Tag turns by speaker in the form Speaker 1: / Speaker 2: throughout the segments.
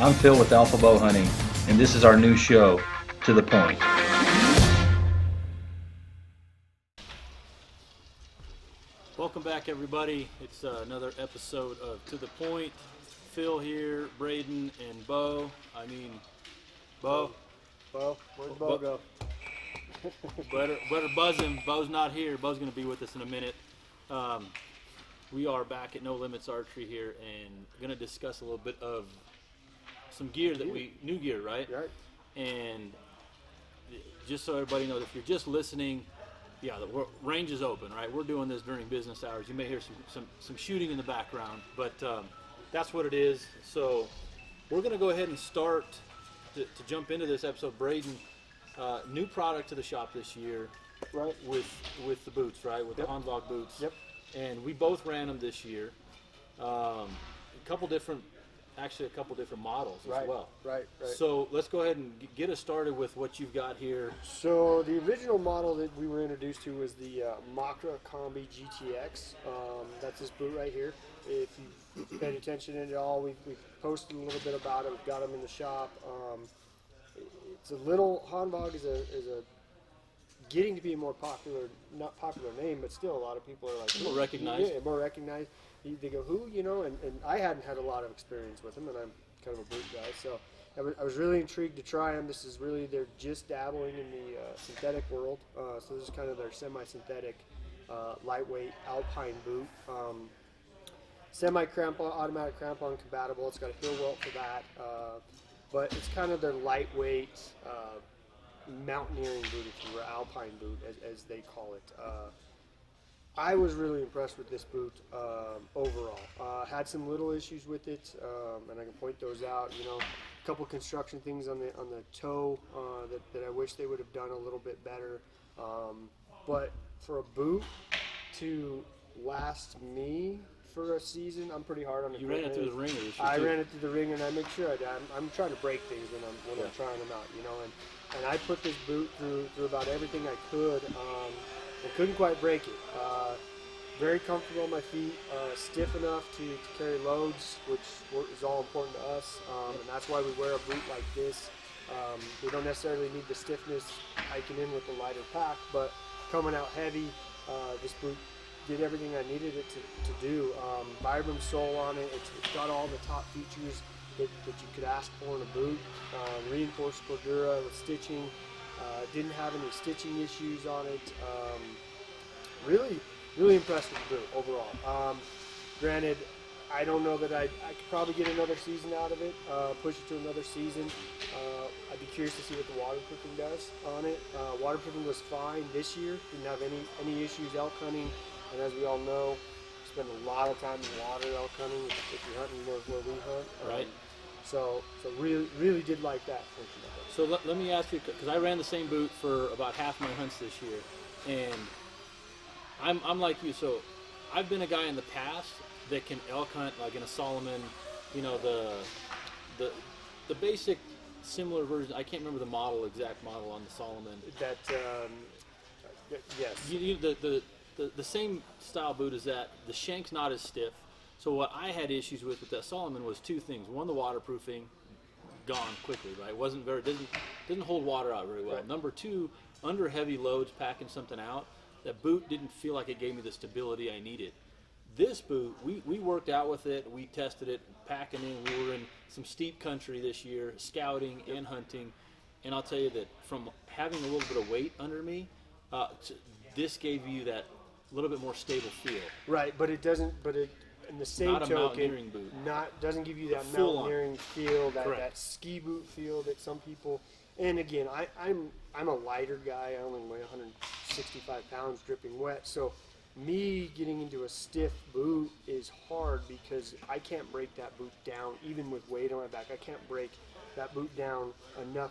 Speaker 1: I'm Phil with Alpha Bowhunting, and this is our new show, To the Point.
Speaker 2: Welcome back, everybody. It's another episode of To the Point. Phil here, Braden, and Beau. Beau.
Speaker 3: Beau, where'd Beau go?
Speaker 2: better buzz him. Beau's not here. Beau's going to be with us in a minute. We are back at No Limits Archery here, and going to discuss a little bit of some gear that new gear, right?
Speaker 3: Right.
Speaker 2: And just so everybody knows, if you're just listening, yeah, the range is open, right? We're doing this during business hours. You may hear some shooting in the background, but that's what it is. So we're going to go ahead and start to jump into this episode. Braden, new product to the shop this year,
Speaker 3: Right.
Speaker 2: with the boots, right? With the Hanwag boots.
Speaker 3: Yep.
Speaker 2: And we both ran them this year. A couple different models as well.
Speaker 3: Right.
Speaker 2: So let's go ahead and get us started with what you've got here.
Speaker 3: So the original model that we were introduced to was the Makra Combi GTX. That's this boot right here. If you've paid attention at all, we've posted a little bit about it. We've got them in the shop. It's a little, Hanwag is a getting to be a more not popular name, but still a lot of people are like,
Speaker 2: more recognized.
Speaker 3: Yeah, more recognized. They go, who, and I hadn't had a lot of experience with them, and I'm kind of a boot guy, so I was really intrigued to try them. This is really, they're just dabbling in the synthetic world, so this is kind of their semi-synthetic, lightweight alpine boot. Semi-crampon, automatic crampon compatible. It's got a heel welt for that, but it's kind of their lightweight mountaineering boot, if you will, alpine boot, as they call it. I was really impressed with this boot overall. Had some little issues with it, and I can point those out. A couple construction things on the toe that I wish they would have done a little bit better. But for a boot to last me for a season, I'm pretty hard on it.
Speaker 2: You ran it through the ringer this year.
Speaker 3: I ran it through the ringer, and I make sure I'm trying to break things when I'm trying them out. And I put this boot through about everything I could. I couldn't quite break it. Very comfortable on my feet, stiff enough to carry loads, which is all important to us, and that's why we wear a boot like this. We don't necessarily need the stiffness hiking in with the lighter pack, but coming out heavy, this boot did everything I needed it to do. Vibram sole on it. It's got all the top features that you could ask for in a boot. Reinforced cordura with stitching. Didn't have any stitching issues on it. Really impressed with the boot overall. Granted, I don't know that I could probably get another season out of it, push it to another season. I'd be curious to see what the waterproofing does on it. Waterproofing was fine this year, didn't have any issues elk hunting, and as we all know, spend a lot of time in water elk hunting if you're hunting where we hunt.
Speaker 2: Right.
Speaker 3: So really did like that.
Speaker 2: So let me ask you, because I ran the same boot for about half my hunts this year, and I'm like you. So I've been a guy in the past that can elk hunt like in a Solomon, the basic similar version. I can't remember the exact model on the Solomon.
Speaker 3: That yes.
Speaker 2: The same style boot as that. The shank's not as stiff. So what I had issues with that Solomon was two things. One, the waterproofing, gone quickly, right? Didn't hold water out very well.
Speaker 3: Right.
Speaker 2: Number two, under heavy loads, packing something out, that boot didn't feel like it gave me the stability I needed. This boot, we worked out with it. We tested it, packing in. We were in some steep country this year, scouting and hunting. And I'll tell you that from having a little bit of weight under me, this gave you that little bit more stable feel.
Speaker 3: Right, but it doesn't. In the same
Speaker 2: not a mountaineering boot.
Speaker 3: Doesn't give you that
Speaker 2: full
Speaker 3: mountaineering feel, that
Speaker 2: Correct.
Speaker 3: ski boot feel that some people. And again, I'm a lighter guy. I only weigh 165 pounds, dripping wet. So me getting into a stiff boot is hard because I can't break that boot down, even with weight on my back. I can't break that boot down enough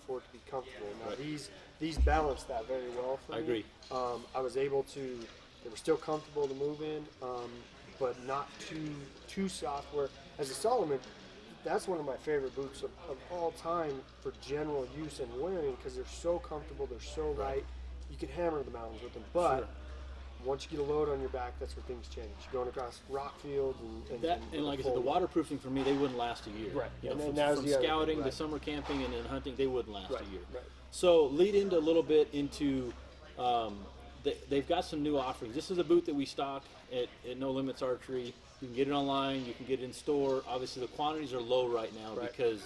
Speaker 3: for it to be comfortable. Now
Speaker 2: Right.
Speaker 3: these balance that very well for me.
Speaker 2: I agree.
Speaker 3: I was able to. They were still comfortable to move in. But not too soft. Where as a Solomon, that's one of my favorite boots of all time for general use and wearing because they're so comfortable, they're so light. You can hammer the mountains with them. But once you get a load on your back, that's where things change. Going across rock fields
Speaker 2: and like I said, the waterproofing for me, they wouldn't last a year.
Speaker 3: Right.
Speaker 2: You know,
Speaker 3: And
Speaker 2: from scouting to summer camping and then hunting, they wouldn't last
Speaker 3: Right.
Speaker 2: a year.
Speaker 3: Right.
Speaker 2: So lead into a little bit into, they've got some new offerings. This is a boot that we stock at No Limits Archery. You can get it online, you can get it in store. Obviously the quantities are low right now because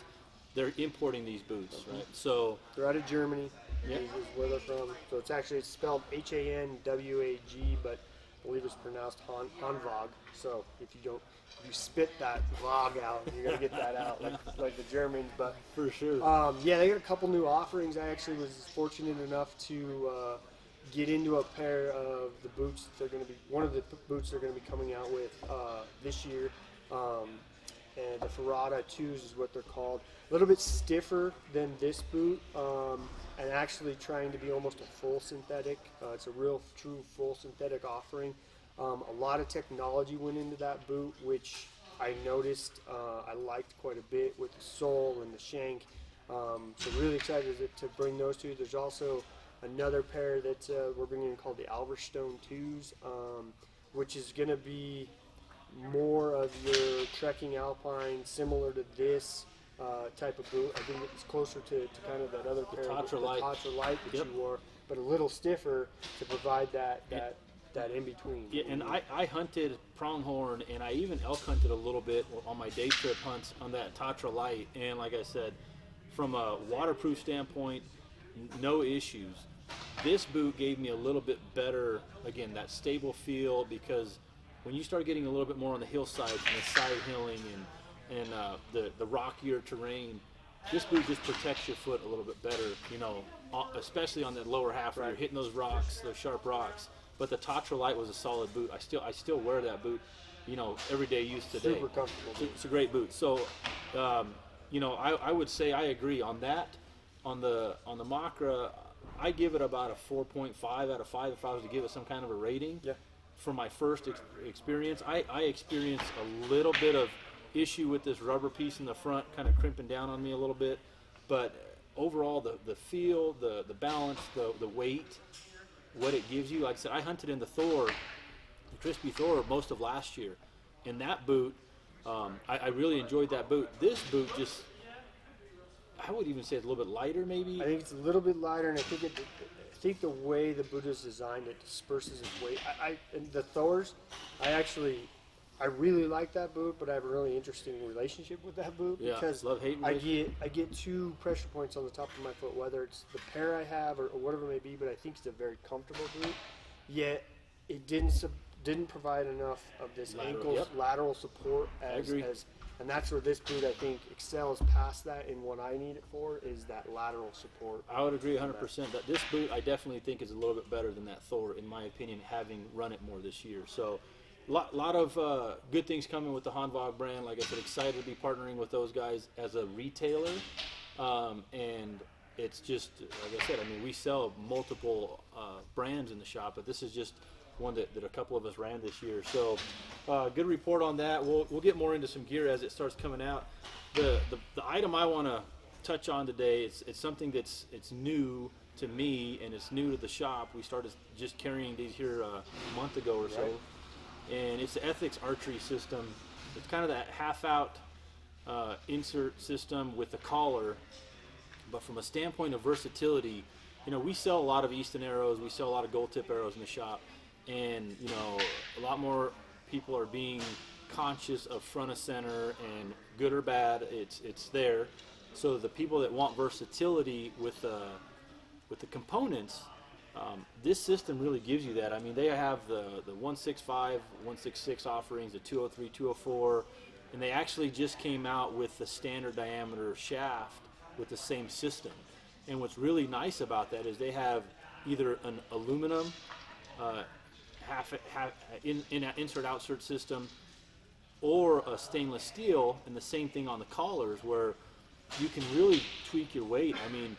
Speaker 2: they're importing these boots, right? So
Speaker 3: they're out of Germany.
Speaker 2: Yep.
Speaker 3: Is where they're from. So it's spelled Hanwag, but I believe it's pronounced Hanwag. So if you spit that Vog out, you're gonna get that out like the Germans. But
Speaker 2: for sure.
Speaker 3: Yeah, they got a couple new offerings. I actually was fortunate enough to get into a pair of the boots. One of the boots they're gonna be coming out with this year. And the Ferrata 2s is what they're called. A little bit stiffer than this boot, and actually trying to be almost a full synthetic. It's a real true full synthetic offering. A lot of technology went into that boot, which I noticed I liked quite a bit with the sole and the shank. So really excited to bring those two. There's also another pair that we're bringing in called the Alverstone 2s, which is going to be more of your trekking alpine, similar to this type of boot. I think it's closer to kind of that other pair, the Tatra Light that you wore, but a little stiffer to provide that in between.
Speaker 2: Yeah, and I hunted pronghorn, and I even elk hunted a little bit on my day trip hunts on that Tatra Light. And like I said, from a waterproof standpoint, no issues. This boot gave me a little bit better, again, that stable feel, because when you start getting a little bit more on the hillside and the side hilling and the rockier terrain, this boot just protects your foot a little bit better, you know, especially on the lower half where you're hitting those rocks, those sharp rocks. But the Tatra Light was a solid boot. I still wear that boot, you know, everyday use today.
Speaker 3: Super comfortable.
Speaker 2: It's a great boot. So, you know, I would say I agree on that. On the Makra, I give it about a 4.5 out of 5 if I was to give it some kind of a rating.
Speaker 3: Yeah.
Speaker 2: For my first experience, I experienced a little bit of issue with this rubber piece in the front, kind of crimping down on me a little bit. But overall, the feel, the balance, the weight, what it gives you. Like I said, I hunted in the Thor, the Crispy Thor, most of last year. And that boot, I really enjoyed that boot. This boot just, I would even say it's a little bit lighter, maybe.
Speaker 3: I think it's a little bit lighter, and I think the way the boot is designed, it disperses its weight. And the Thors, I really like that boot, but I have a really interesting relationship with that boot because
Speaker 2: love-hate
Speaker 3: I get 2 pressure points on the top of my foot, whether it's the pair I have or whatever it may be. But I think it's a very comfortable boot. Yet it didn't provide enough of this lateral support and that's where this boot, I think, excels past that, and what I need it for is that lateral support.
Speaker 2: I would agree 100% that this boot, I definitely think, is a little bit better than that Thor, in my opinion, having run it more this year. So a lot of good things coming with the Hanwag brand. Like I said, excited to be partnering with those guys as a retailer. And it's just, like I said, I mean, we sell multiple brands in the shop, but this is just one that a couple of us ran this year. So good report on that. We'll get more into some gear as it starts coming out. The item I want to touch on today, it's something it's new to me and it's new to the shop. We started just carrying these here a month ago or so. And it's the Ethics Archery system. It's kind of that half-out insert system with the collar, but from a standpoint of versatility, you know, we sell a lot of Easton arrows, we sell a lot of gold tip arrows in the shop, and you know, a lot more people are being conscious of front of center, and good or bad, it's there. So the people that want versatility with the components, this system really gives you that. I mean, they have the 165, 166 offerings, the 203, 204, and they actually just came out with the standard diameter shaft with the same system. And what's really nice about that is they have either an aluminum insert outsert system or a stainless steel, and the same thing on the collars where you can really tweak your weight. I mean,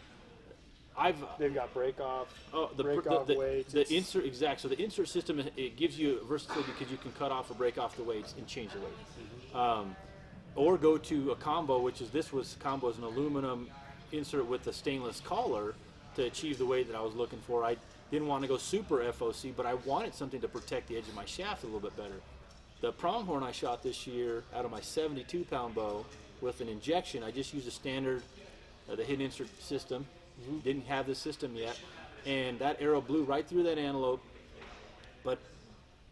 Speaker 3: they've got break off weights.
Speaker 2: The insert, exact. So the insert system, it gives you versatility because you can cut off or break off the weights and change the weight. Or go to a combo, which is combo is an aluminum insert with a stainless collar, to achieve the weight that I was looking for. I didn't want to go super FOC, but I wanted something to protect the edge of my shaft a little bit better. The pronghorn I shot this year out of my 72-pound bow with an injection, I just used a standard, the hidden insert system. Didn't have this system yet, and that arrow blew right through that antelope, but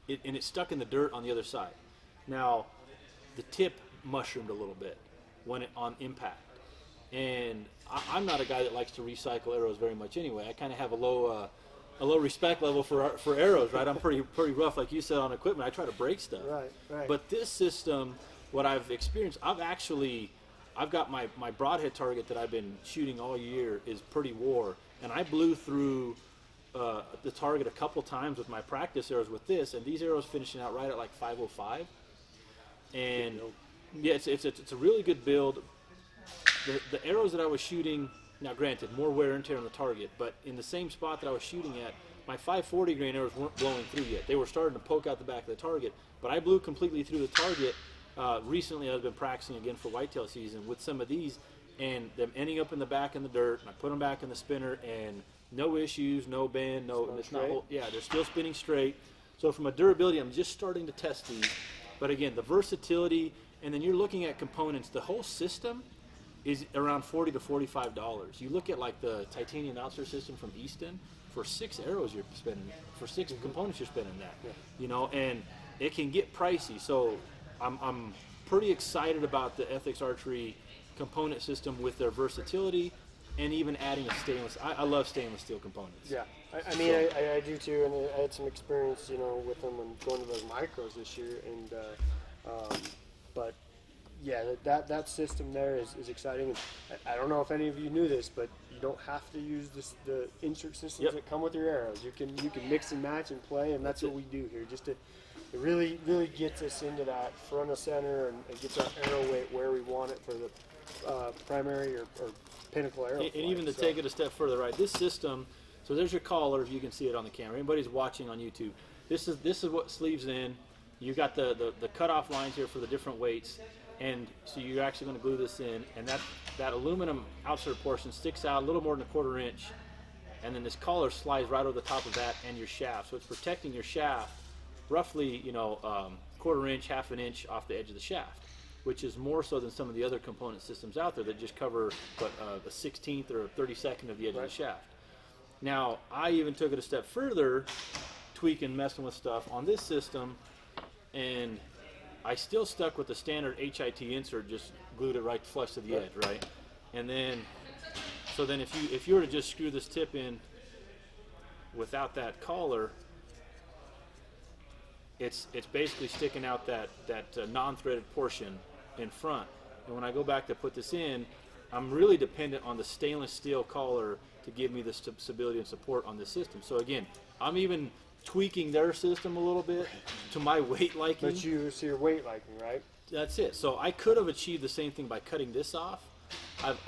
Speaker 2: it stuck in the dirt on the other side. Now, the tip mushroomed a little bit when on impact, and I'm not a guy that likes to recycle arrows very much anyway. I kind of have a low respect level for arrows, right? I'm pretty rough, like you said, on equipment. I try to break stuff.
Speaker 3: Right.
Speaker 2: But this system, what I've experienced, I've got my broadhead target that I've been shooting all year is pretty war, and I blew through the target a couple times with my practice arrows with this, and these arrows finishing out right at like 505. And yeah, it's a really good build. The arrows that I was shooting, now granted, more wear and tear on the target, but in the same spot that I was shooting at, my 540 grain arrows weren't blowing through yet. They were starting to poke out the back of the target, but I blew completely through the target. Recently I've been practicing again for whitetail season with some of these, and them ending up in the back in the dirt, and I put them back in the spinner, and no issues, no bend, they're still spinning straight. So from a durability, I'm just starting to test these. But again, the versatility, and then you're looking at components, the whole system is around $40 to $45. You look at like the titanium outsert system from Easton, for 6 arrows you're spending, for 6 components you're spending that, you know, and it can get pricey. So I'm pretty excited about the Ethics Archery component system with their versatility, and even adding a stainless. I love stainless steel components.
Speaker 3: Yeah, I mean, I do too, and I had some experience, you know, with them when going to those micros this year, and but yeah, that system there is exciting. And I don't know if any of you knew this, but you don't have to use the insert systems that come with your arrows. You can mix and match and play, and that's what we do here. Just to it really gets us into that front of center and gets our arrow weight where we want it for the primary or pinnacle arrow.
Speaker 2: And even to take it a step further, right? This system. So there's your collar. If you can see it on the camera. Anybody's watching on YouTube, this is what sleeves in. You got the cutoff lines here for the different weights, and so you're actually going to glue this in, and that aluminum outsert portion sticks out a little more than a 1/4 inch, and then this collar slides right over the top of that and your shaft. So it's protecting your shaft roughly, you know, 1/4 inch, 1/2 inch off the edge of the shaft, which is more so than some of the other component systems out there that just cover a 16th or a 32nd of the edge of the shaft. Now, I even took it a step further, tweaking, messing with stuff on this system, and I still stuck with the standard HIT insert, just glued it right flush to the edge, right? And then, so then if you were to just screw this tip in without that collar, it's basically sticking out that non-threaded portion in front. And when I go back to put this in, I'm really dependent on the stainless steel collar to give me the stability and support on this system. So again, I'm even tweaking their system a little bit to my weight liking.
Speaker 3: But you see your weight liking, right?
Speaker 2: That's it. So I could have achieved the same thing by cutting this off. I've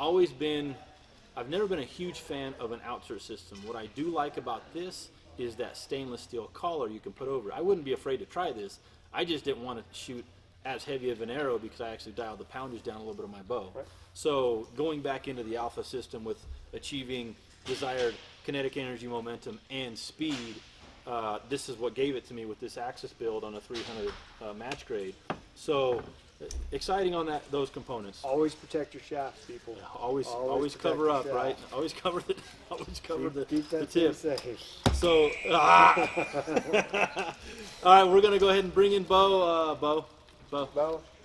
Speaker 2: never been a huge fan of an outsert system. What I do like about this is that stainless steel collar you can put over it. I wouldn't be afraid to try this. I just didn't want to shoot as heavy of an arrow because I actually dialed the poundage down a little bit on my bow. Right. So going back into the alpha system with achieving desired kinetic energy, momentum, and speed, this is what gave it to me with this Axis build on a 300 match grade. So exciting on those components.
Speaker 3: Always protect your shafts, people.
Speaker 2: Yeah, always cover up, right? Always cover the tip.
Speaker 3: Safe.
Speaker 2: So all right, we're gonna go ahead and bring in Beau.
Speaker 3: Beau,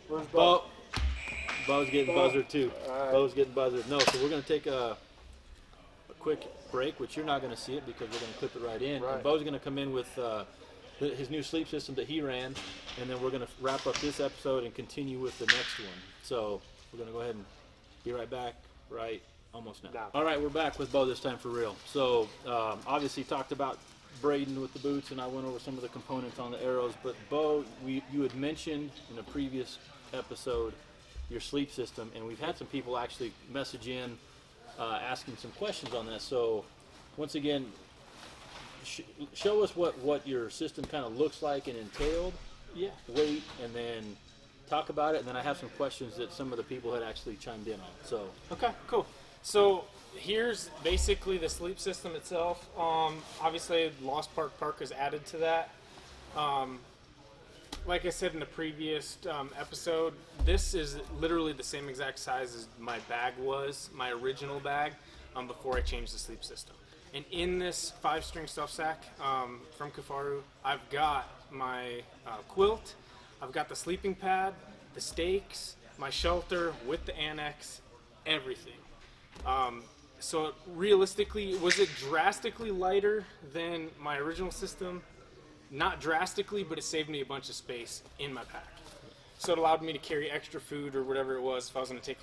Speaker 3: where's Beau?
Speaker 2: Beau's getting buzzard too.
Speaker 3: Right.
Speaker 2: Beau's getting buzzard. No, so we're gonna take a quick break, which you're not gonna see it because we're gonna clip it right in.
Speaker 3: Right.
Speaker 2: And Beau's gonna come in with his new sleep system that he ran, and then we're going to wrap up this episode and continue with the next one. So we're going to go ahead and be right back right almost now. All right, we're back with Beau this time for real. So obviously talked about braiding with the boots, and I went over some of the components on the arrows, but Beau, you had mentioned in a previous episode your sleep system, and we've had some people actually message in asking some questions on that. So once again, show us what your system kind of looks like and entailed, weight, and then talk about it. And then I have some questions that some of the people had actually chimed in on. So
Speaker 4: okay, cool. So here's basically the sleep system itself. Obviously, Lost Park Parkas added to that. Like I said in the previous episode, this is literally the same exact size as my bag was, my original bag, before I changed the sleep system. And in this 5-string stuff sack from Kifaru, I've got my quilt, I've got the sleeping pad, the stakes, my shelter with the annex, everything. So realistically, was it drastically lighter than my original system? Not drastically, but it saved me a bunch of space in my pack. So it allowed me to carry extra food or whatever it was if I was going to take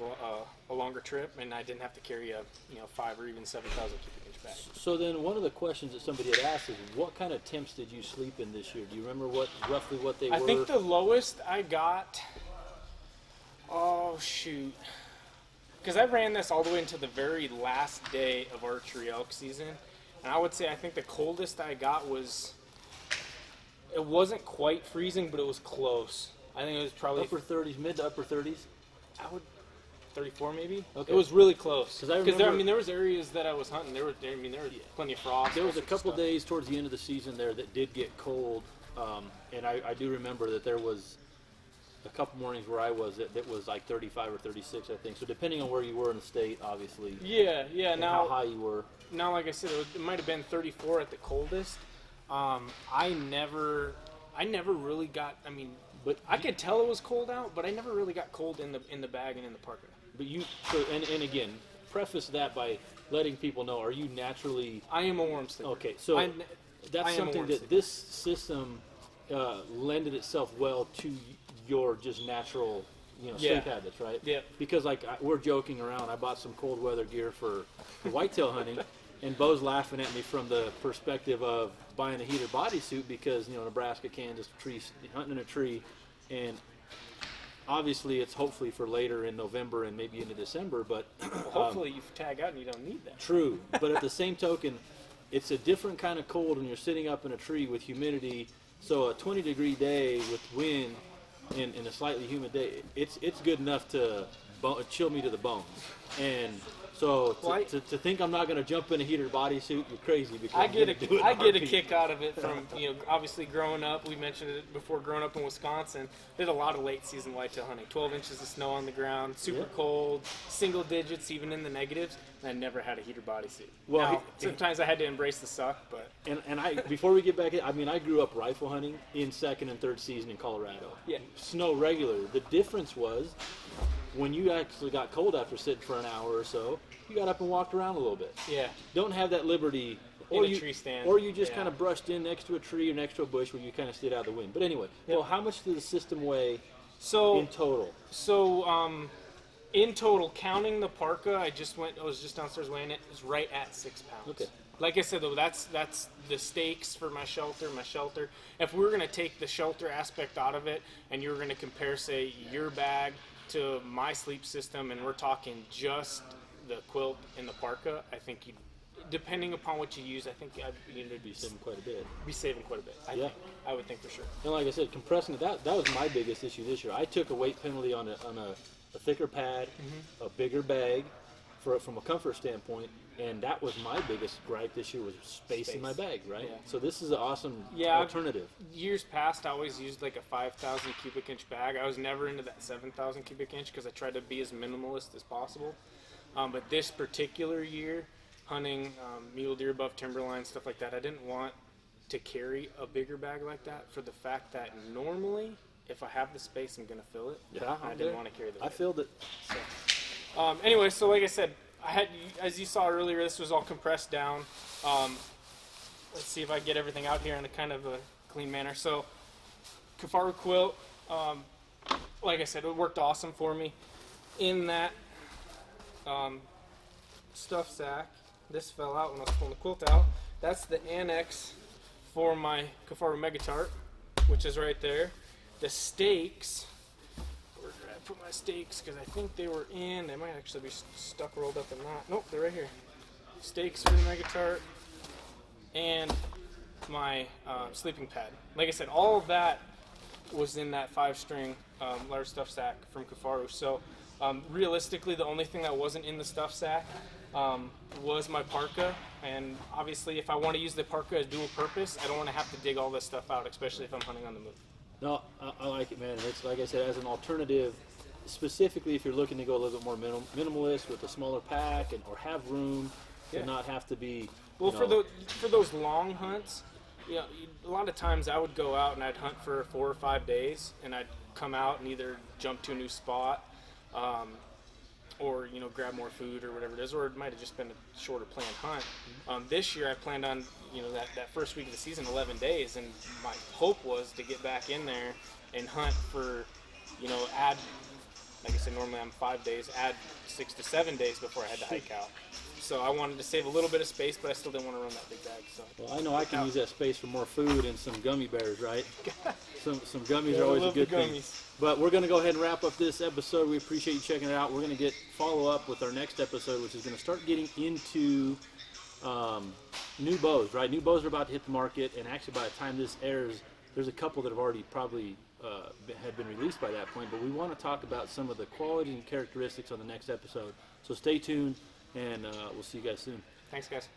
Speaker 4: a longer trip, and I didn't have to carry a 5 or even 7,000 cubic inch bag.
Speaker 2: So then one of the questions that somebody had asked is, what kind of temps did you sleep in this year? Do you remember roughly what they were?
Speaker 4: I think the lowest I got, oh shoot, because I ran this all the way into the very last day of archery elk season, and I would say I think the coldest I got was, it wasn't quite freezing, but it was close. I think it was probably
Speaker 2: upper 30s, mid to upper 30s.
Speaker 4: I would 34 maybe.
Speaker 2: Okay.
Speaker 4: It was really close.
Speaker 2: Because
Speaker 4: there was areas that I was hunting. There was plenty of frost.
Speaker 2: There was a couple days towards the end of the season there that did get cold, and I do remember that there was a couple mornings where I was that was like 35 or 36, I think. So depending on where you were in the state, obviously.
Speaker 4: Yeah.
Speaker 2: And
Speaker 4: Now
Speaker 2: how high you were.
Speaker 4: Now, like I said, it might have been 34 at the coldest. I never really got. I mean, but I could tell it was cold out, but I never really got cold in the bag and in the parka.
Speaker 2: But and again, preface that by letting people know: are you naturally?
Speaker 4: I am a warm sleeper.
Speaker 2: Okay, so that's something that this system lended itself well to your just natural, sleep habits, right?
Speaker 4: Yeah.
Speaker 2: Because we're joking around. I bought some cold weather gear for whitetail hunting, and Beau's laughing at me from the perspective of buying a heater bodysuit because Nebraska, Kansas, hunting in a tree, and obviously it's hopefully for later in November and maybe into December, but
Speaker 4: hopefully you tag out and you don't need that.
Speaker 2: True, but at the same token, it's a different kind of cold when you're sitting up in a tree with humidity. So a 20-degree day with wind in a slightly humid day, it's good enough to chill me to the bones. And so to think I'm not going to jump in a heater bodysuit, you're crazy. Because
Speaker 4: I get a kick out of it from obviously growing up. We mentioned it before. Growing up in Wisconsin, did a lot of late season whitetail hunting. 12 inches of snow on the ground, super cold, single digits, even in the negatives. And I never had a heater bodysuit. Well, sometimes I had to embrace the suck, but
Speaker 2: and I before we get back in, I grew up rifle hunting in second and third season in Colorado.
Speaker 4: Yeah,
Speaker 2: snow regular. The difference was, when you actually got cold after sitting for an hour or so, you got up and walked around a little bit.
Speaker 4: Yeah.
Speaker 2: Don't have that liberty.
Speaker 4: In a tree stand.
Speaker 2: Or you just kind of brushed in next to a tree or next to a bush where you kind of stayed out of the wind. But anyway, well, how much did the system weigh in total?
Speaker 4: So, in total, counting the parka, I was just downstairs weighing it. It was right at 6 pounds.
Speaker 2: Okay.
Speaker 4: Like I said, though, that's the stakes for my shelter. If we were going to take the shelter aspect out of it and you were going to compare, say, your bag to my sleep system, and we're talking just the quilt and the parka, I think depending upon what you use, I think you'd
Speaker 2: be saving quite a bit.
Speaker 4: I think. I would think for sure.
Speaker 2: And like I said, compressing that was my biggest issue this year. I took a weight penalty on a thicker pad, a bigger bag, from a comfort standpoint, and that was my biggest gripe this year, was space in my bag, right? Yeah. So this is an awesome alternative.
Speaker 4: Years past, I always used like a 5,000 cubic inch bag. I was never into that 7,000 cubic inch because I tried to be as minimalist as possible. But this particular year, hunting mule deer above timberline, stuff like that, I didn't want to carry a bigger bag like that for the fact that normally, if I have the space, I'm going to fill it.
Speaker 2: Yeah,
Speaker 4: I didn't want to carry the weight.
Speaker 2: I filled it.
Speaker 4: So, anyway, so like I said, as you saw earlier, this was all compressed down. Let's see if I get everything out here in a kind of a clean manner. So, Kifaru quilt, like I said, it worked awesome for me. In that stuff sack, this fell out when I was pulling the quilt out. That's the annex for my Kifaru Mega Tarp, which is right there. The stakes, where did I put my stakes? Because I think they were in, they might actually be stuck rolled up in that. Nope, they're right here. Stakes for the Mega Tarp, and my sleeping pad. Like I said, all of that was in that 5-string large stuff sack from Kifaru. So realistically, the only thing that wasn't in the stuff sack was my parka, and obviously if I want to use the parka as dual purpose, I don't want to have to dig all this stuff out, especially if I'm hunting on the move.
Speaker 2: No, I like it, man. It's like I said, as an alternative, specifically if you're looking to go a little bit more minimalist with a smaller pack or have room to not have to be.
Speaker 4: Well, for those long hunts, you know, a lot of times I would go out and I'd hunt for 4 or 5 days, and I'd come out and either jump to a new spot, or you know, grab more food or whatever it is, or it might have just been a shorter planned hunt. This year I planned on, you know, that first week of the season, 11 days, and my hope was to get back in there and hunt for, you know, add, like I said, normally I'm 5 days, add 6 to 7 days before I had to hike out. So I wanted to save a little bit of space, but I still didn't want to run that big bag. So.
Speaker 2: Well, I know I can use that space for more food and some gummy bears, right? some gummies are always a good thing. But we're going to go ahead and wrap up this episode. We appreciate you checking it out. We're going to follow up with our next episode, which is going to start getting into new bows, right? New bows are about to hit the market, and actually by the time this airs, there's a couple that have already probably have been released by that point. But we want to talk about some of the quality and characteristics on the next episode. So stay tuned. And we'll see you guys soon.
Speaker 4: Thanks, guys.